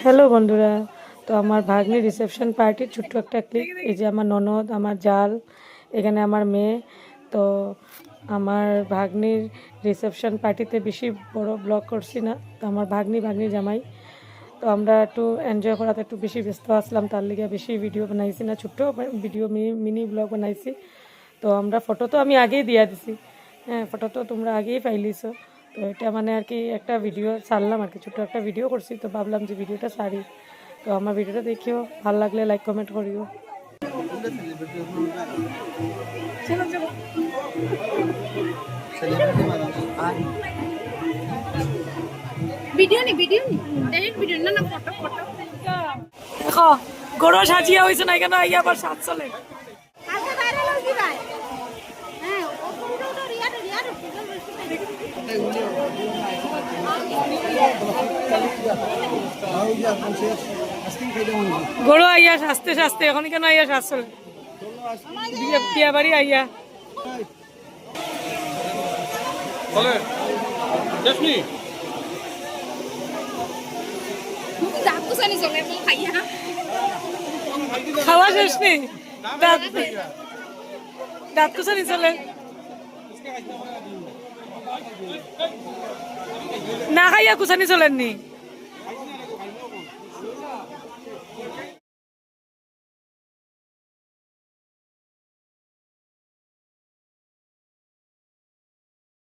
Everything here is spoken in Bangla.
হ্যালো বন্ধুরা, তো আমার ভাগ্নির রিসেপশন পার্টির ছোট্ট একটা ক্লিপ। এই যে আমার ননদ, আমার জাল, এখানে আমার মেয়ে। তো আমার ভাগ্নির রিসেপশন পার্টিতে বেশি বড় ব্লগ করছি না, তো আমার ভাগ্নির জামাই। তো আমরা একটু এনজয় করাতে একটু বেশি ব্যস্ত আসলাম, তার লিগে বেশি ভিডিও বানাইছি না, ছোট্ট ভিডিও মিনি ব্লগ বানাইছি। তো আমরা ফটো তো আমি আগেই দিয়া দিছি, হ্যাঁ ফটো তো তোমরা আগেই পাইলিছো। তো এটা মানে আর কি একটা ভিডিও ছাড়লাম আর কি, ছোটো একটা ভিডিও করছি, তো ভাবলাম যে ভিডিওটা ছাড়ি। তো আমার ভিডিওটা দেখিও, ভালো লাগলে লাইক কমেন্ট করিও। দেখো গরু সাজিয়া হয়েছে না, এখানে আইয়া আবার সাজ চলে। গরু আইয়া সাজতে সাজতে এখন কেন আইয়া সাজ চলে, বিয়া বাড়ি আইয়া। খাওয়া শেষ নেই, দাঁত দাঁত কুচানি চলে না, খাইয়া কুচানি চলেননি।